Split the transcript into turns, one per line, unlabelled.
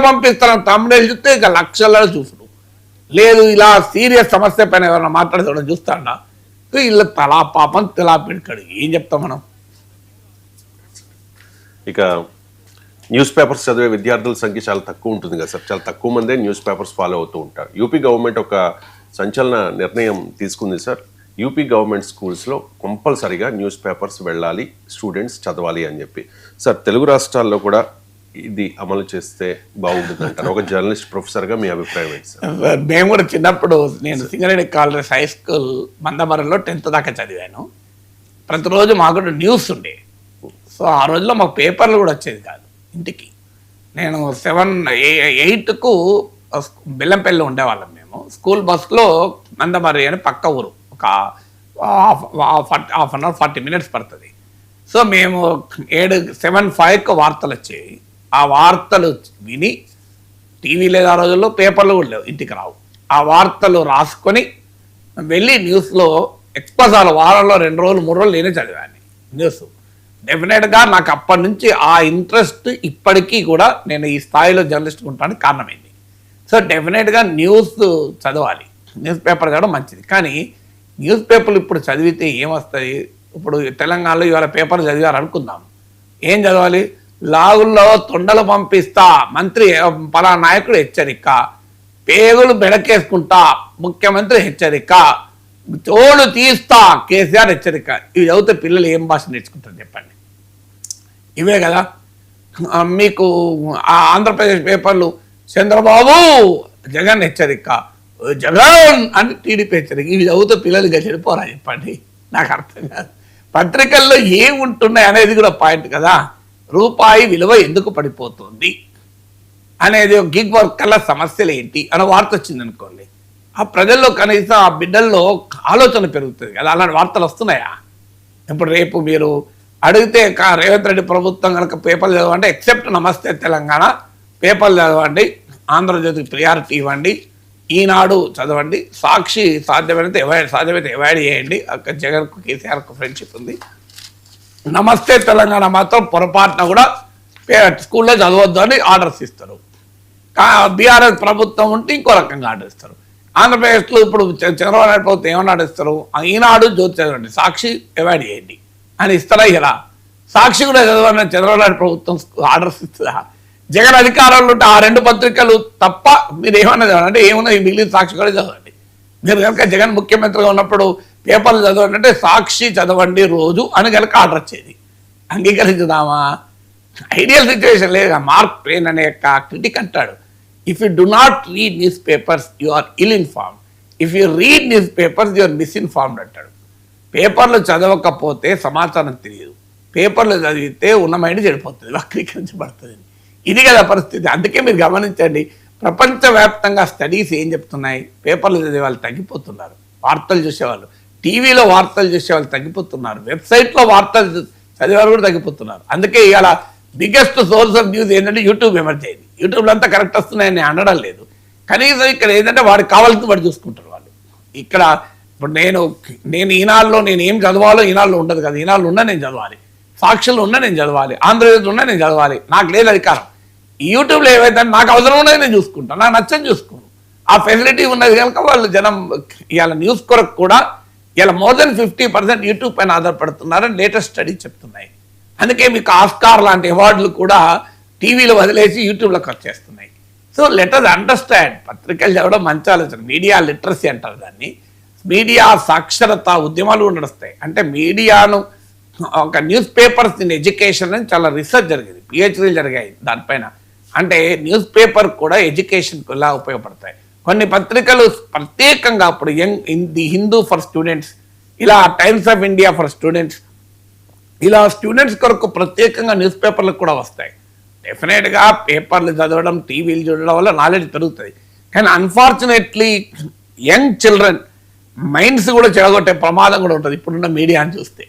పంపిస్తాను తమ్ముడేలు చూస్తే ఇక లక్షల్లో చూసుడు లేదు. ఇలా సీరియస్ సమస్య పైన ఎవరైనా మాట్లాడుతూ చూస్తాడా వీళ్ళ తలా పాపం తలా పెడతాడు. ఏం చెప్తాం మనం?
ఇక న్యూస్ పేపర్స్ చదివే విద్యార్థుల సంఖ్య చాలా తక్కువ ఉంటుంది కదా సార్, చాలా తక్కువ మందే న్యూస్ పేపర్స్ ఫాలో అవుతూ ఉంటారు. యూపీ గవర్నమెంట్ ఒక సంచలన నిర్ణయం తీసుకుంది సార్. యూపీ గవర్నమెంట్ స్కూల్స్లో కంపల్సరీగా న్యూస్ పేపర్స్ వెళ్ళాలి, స్టూడెంట్స్ చదవాలి అని చెప్పి. సార్ తెలుగు రాష్ట్రాల్లో కూడా ఇది అమలు చేస్తే బాగుంటుంది అంటారు. ఒక జర్నలిస్ట్ ప్రొఫెసర్గా మీ అభిప్రాయం ఏంటి సార్?
మేము కూడా చిన్నప్పుడు నేను సింగరేణి కాలేజ్ హై స్కూల్ మందమరంలో 10th దాకా చదివాను. ప్రతిరోజు మాకు న్యూస్ ఉండే. సో ఆ రోజుల్లో మాకు పేపర్లు కూడా వచ్చేది కాదు ఇంటికి. నేను 8కు బెల్లంపల్లిలో ఉండేవాళ్ళం మేము. స్కూల్ బస్లో మందమరి అని పక్క ఊరు, ఒక హాఫ్ అన్ అవర్ 40 minutes పడుతుంది. సో మేము 7:05కు వార్తలు వచ్చేవి. ఆ వార్తలు విని, టీవీ లేదు ఆ రోజుల్లో, పేపర్లు కూడా లేవు, ఇంటికి రావు. ఆ వార్తలు రాసుకొని వెళ్ళి న్యూస్లో ఎక్కువసార్లు వారంలో 2 రోజులు 3 రోజులు నేనే చదివాను న్యూస్. డెఫినెట్గా నాకు అప్పటి నుంచి ఆ ఇంట్రెస్ట్ ఇప్పటికీ కూడా నేను ఈ స్థాయిలో జర్నలిస్ట్ ఉండడానికి కారణమైంది. సో డెఫినెట్గా న్యూస్ చదవాలి, న్యూస్ పేపర్ చదవడం మంచిది. కానీ న్యూస్ పేపర్లు ఇప్పుడు చదివితే ఏమొస్తాయి? ఇప్పుడు తెలంగాణలో ఇవాళ పేపర్ చదివారు అనుకుందాం, ఏం చదవాలి? లాగుల్లో తొండలు పంపిస్తా, మంత్రి పలా నాయకుడు హెచ్చరిక, పేగులు బెడకేసుకుంటా ముఖ్యమంత్రి హెచ్చరిక, తోడు తీస్తా కేసీఆర్ హెచ్చరిక. ఇవి చదివితే పిల్లలు ఏం భాష నేర్చుకుంటారు చెప్పండి? ఇవే కదా. మీకు ఆంధ్రప్రదేశ్ పేపర్లు చంద్రబాబు జగన్ హెచ్చరిక, జగన్ అని టీడీపీ హెచ్చరిక. ఇవి చదివితే పిల్లలు ఇక చెడిపోరా చెప్పండి? నాకు అర్థం కాదు. పత్రికల్లో ఏముంటున్నాయి అనేది కూడా పాయింట్ కదా. రూపాయి విలువ ఎందుకు పడిపోతుంది అనేది, గిగ్ వర్కర్ల సమస్యలు ఏంటి అనే వార్త వచ్చింది అనుకోండి, ఆ ప్రజల్లో కనీసం ఆ బిడ్డల్లో ఆలోచన పెరుగుతుంది కదా. అలాంటి వార్తలు వస్తున్నాయా? ఇప్పుడు రేపు మీరు అడిగితే రేవంత్ రెడ్డి ప్రభుత్వం కనుక పేపర్లు చదవండి, ఎక్సెప్ట్ నమస్తే తెలంగాణ పేపర్లు చదవండి, ఆంధ్రజ్యోతికి ప్రియారిటీ ఇవ్వండి, ఈనాడు చదవండి, సాక్షి సాధ్యమైతే అవాయిడ్ చేయండి. అక్కడ జగన్కు కేసీఆర్కు ఫ్రెండ్షిప్ ఉంది. నమస్తే తెలంగాణ మాత్రం పొరపాటున కూడా స్కూల్లో చదవద్దు అని ఆర్డర్స్ ఇస్తారు. బీఆర్ఎస్ ప్రభుత్వం ఉంటే ఇంకో రకంగా ఆర్డర్ ఇస్తారు. ఆంధ్రప్రదేశ్లో ఇప్పుడు చంద్రబాబు నాయుడు ప్రభుత్వం ఏమన్నా ఆర్డర్ ఇస్తారు? ఈనాడు జ్యోతి చదవండి, సాక్షి అవాయిడ్ చేయండి అని ఇస్తారా? ఇలా సాక్షి కూడా చదవండి చంద్రబాబు నాయుడు ప్రభుత్వం ఆర్డర్స్ ఇస్తుందా? జగన్ అధికారంలో ఉంటే ఆ 2 పత్రికలు తప్ప మీరు ఏమన్నా చదవండి అంటే ఏమన్నా మిగిలిన సాక్షి కూడా చదవండి. మీరు కనుక జగన్ ముఖ్యమంత్రిగా ఉన్నప్పుడు పేపర్లు చదవండి అంటే సాక్షి చదవండి రోజు అని కనుక ఆర్డర్ వచ్చేది. అంగీకరించుదామా? ఐడియల్ సిచ్యువేషన్ లేదు. మార్క్ ట్వెయిన్ అనే యొక్క క్రిటిక్ అంటాడు, if you do not read newspapers you are ill informed, if you read newspapers you are misinformed అంటాడు. పేపర్లు చదవకపోతే సమాచారం తెలియదు, పేపర్లు చదివితే ఉన్న మైండ్ చెడిపోతుంది, వక్రీకరించబడుతుంది. ఇది కదా పరిస్థితి. అందుకే మీరు గమనించండి, ప్రపంచవ్యాప్తంగా స్టడీస్ ఏం చెప్తున్నాయి? పేపర్లు చదివే వాళ్ళు తగ్గిపోతున్నారు, వార్తలు చూసేవాళ్ళు, టీవీలో వార్తలు చూసేవాళ్ళు తగ్గిపోతున్నారు, వెబ్సైట్లో వార్తలు చదివేవాళ్ళు కూడా తగ్గిపోతున్నారు. అందుకే ఇవాళ బిగ్గెస్ట్ సోర్స్ ఆఫ్ న్యూస్ ఏంటంటే యూట్యూబ్ ఎమర్జ్ అయింది. యూట్యూబ్లో అంతా కరెక్ట్ వస్తున్నాయని అనడం లేదు, కనీసం ఇక్కడ ఏంటంటే వాడికి కావాల్సింది వాడు చూసుకుంటారు వాళ్ళు. ఇక్కడ ఇప్పుడు నేను ఈనాడులో నేను ఏం చదవాలో ఈనాడులో ఉండదు కదా. ఈనాడులో ఉన్నా నేను చదవాలి, సాక్షులు ఉన్నా నేను చదవాలి, ఆంధ్రప్రదేశ్ ఉన్నా నేను చదవాలి. నాకు లేదు అధికారం. యూట్యూబ్లో ఏవైతే నాకు అవసరం ఉన్నది నేను చూసుకుంటాను, నాకు నచ్చని చూసుకోను. ఆ ఫెసిలిటీ ఉన్నది కనుక వాళ్ళు జనం ఇవాళ న్యూస్ కొరకు కూడా ఇలా మోర్ దెన్ 50% యూట్యూబ్ పైన ఆధారపడుతున్నారని లేటెస్ట్ స్టడీ చెప్తున్నాయి. అందుకే మీకు ఆస్కార్ లాంటి అవార్డులు కూడా టీవీలో వదిలేసి యూట్యూబ్లోకి వచ్చేస్తున్నాయి. సో లెట్ us అండర్స్టాండ్, పత్రికలు చదవడం మంచి ఆలోచన, మీడియా లిటరసీ అంటారు దాన్ని. మీడియా సాక్షరత ఉద్యమాలు కూడా నడుస్తాయి. అంటే మీడియాను ఒక న్యూస్ పేపర్స్ ఇన్ ఎడ్యుకేషన్ అని చాలా రీసెర్చ్ జరిగింది, PhDలు జరిగాయి దానిపైన. అంటే న్యూస్ పేపర్ కూడా ఎడ్యుకేషన్కి ఎలా ఉపయోగపడతాయి. కొన్ని పత్రికలు ప్రత్యేకంగా ఇప్పుడు ది హిందూ ఫర్ స్టూడెంట్స్, ఇలా times of India for students, ఇలా స్టూడెంట్స్ కొరకు ప్రత్యేకంగా న్యూస్ పేపర్లకు కూడా వస్తాయి. డెఫినెట్గా పేపర్లు చదవడం, టీవీలు చూడడం వల్ల నాలెడ్జ్ పెరుగుతుంది. కానీ అన్ఫార్చునేట్లీ యంగ్ చిల్డ్రన్ మైండ్స్ కూడా చెడగొట్టే ప్రమాదం కూడా ఉంటుంది ఇప్పుడున్న మీడియాని చూస్తే.